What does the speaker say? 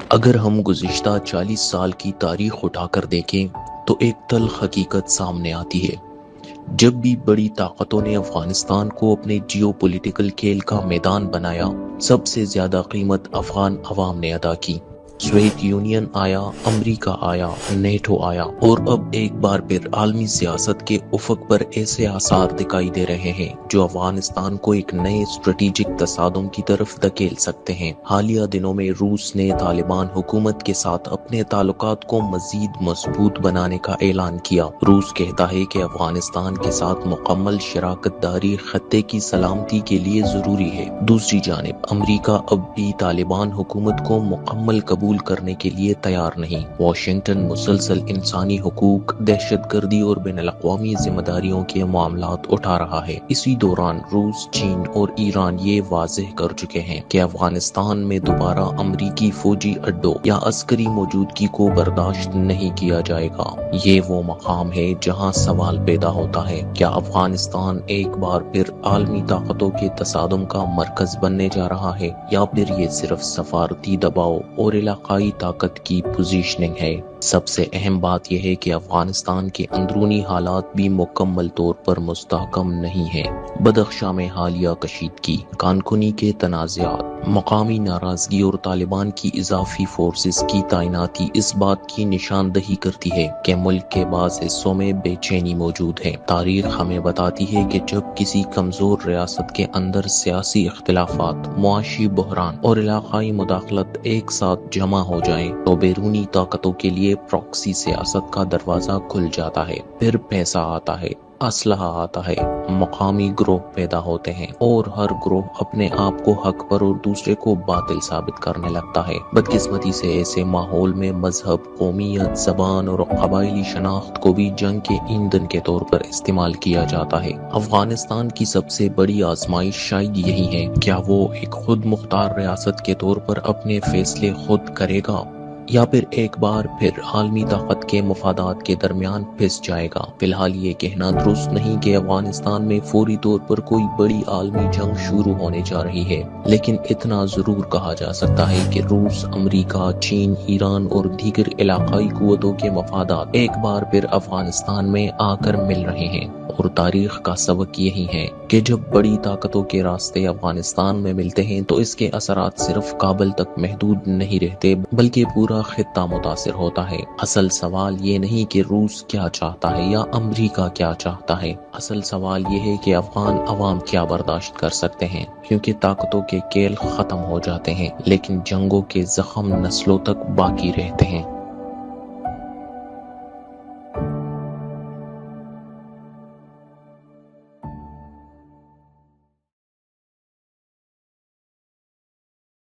اگر ہم گزشتہ 40 سال کی تاریخ اٹھا کر دیکھیں تو ایک تلخ حقیقت سامنے آتی ہے۔ جب بھی بڑی طاقتوں نے افغانستان کو اپنے جیو پولیٹیکل کھیل کا میدان بنایا، سب سے زیادہ قیمت افغان عوام نے ادا کی۔ سوویت یونین آیا، امریکہ آیا، نیٹو آیا، اور اب ایک بار پھر عالمی سیاست کے افق پر ایسے آثار دکھائی دے رہے ہیں جو افغانستان کو ایک نئے اسٹریٹجک تصادم کی طرف دھکیل سکتے ہیں۔ حالیہ دنوں میں روس نے طالبان حکومت کے ساتھ اپنے تعلقات کو مزید مضبوط بنانے کا اعلان کیا۔ روس کہتا ہے کہ افغانستان کے ساتھ مکمل شراکت داری خطے کی سلامتی کے لیے ضروری ہے۔ دوسری جانب امریکہ اب بھی طالبان حکومت کو مکمل قبول کرنے کے لیے تیار نہیں۔ واشنگٹن مسلسل انسانی حقوق، دہشت گردی اور بین الاقوامی ذمہ داریوں کے معاملات اٹھا رہا ہے۔ اسی دوران روس، چین اور ایران یہ واضح کر چکے ہیں کہ افغانستان میں دوبارہ امریکی فوجی اڈوں یا عسکری موجودگی کو برداشت نہیں کیا جائے گا۔ یہ وہ مقام ہے جہاں سوال پیدا ہوتا ہے، کیا افغانستان ایک بار پھر عالمی طاقتوں کے تصادم کا مرکز بننے جا رہا ہے، یا پھر یہ صرف سفارتی دباؤ اور علاقائی طاقت کی پوزیشننگ ہے؟ سب سے اہم بات یہ ہے کہ افغانستان کے اندرونی حالات بھی مکمل طور پر مستحکم نہیں ہیں۔ بدخشاں میں حالیہ کشیدگی، کانکنی کے تنازعات، مقامی ناراضگی اور طالبان کی اضافی فورسز کی تعیناتی اس بات کی نشاندہی کرتی ہے کہ ملک کے بعض حصوں میں بے چینی موجود ہے۔ تاریخ ہمیں بتاتی ہے کہ جب کسی کمزور ریاست کے اندر سیاسی اختلافات، معاشی بحران اور علاقائی مداخلت ایک ساتھ جمع ہو جائیں تو بیرونی طاقتوں کے لیے پراکسی سیاست کا دروازہ کھل جاتا ہے۔ پھر پیسہ آتا ہے، اسلحہ آتا ہے، مقامی گروہ پیدا ہوتے ہیں، اور ہر گروہ اپنے آپ کو حق پر اور دوسرے کو باطل ثابت کرنے لگتا ہے۔ بدقسمتی سے ایسے ماحول میں مذہب، قومیت، زبان اور قبائلی شناخت کو بھی جنگ کے ایندھن کے طور پر استعمال کیا جاتا ہے۔ افغانستان کی سب سے بڑی آزمائش شاید یہی ہے، کیا وہ ایک خود مختار ریاست کے طور پر اپنے فیصلے خود کرے گا، یا پھر ایک بار پھر عالمی طاقت کے مفادات کے درمیان پھنس جائے گا؟ فی الحال یہ کہنا درست نہیں کہ افغانستان میں فوری طور پر کوئی بڑی عالمی جنگ شروع ہونے جا رہی ہے، لیکن اتنا ضرور کہا جا سکتا ہے کہ روس، امریکہ، چین، ایران اور دیگر علاقائی قوتوں کے مفادات ایک بار پھر افغانستان میں آ کر مل رہے ہیں، اور تاریخ کا سبق یہی ہے کہ جب بڑی طاقتوں کے راستے افغانستان میں ملتے ہیں تو اس کے اثرات صرف کابل تک محدود نہیں رہتے بلکہ پورا خطہ متاثر ہوتا ہے۔ اصل سوال یہ نہیں کہ روس کیا چاہتا ہے یا امریکہ کیا چاہتا ہے، اصل سوال یہ ہے کہ افغان عوام کیا برداشت کر سکتے ہیں، کیونکہ طاقتوں کے کھیل ختم ہو جاتے ہیں لیکن جنگوں کے زخم نسلوں تک باقی رہتے ہیں۔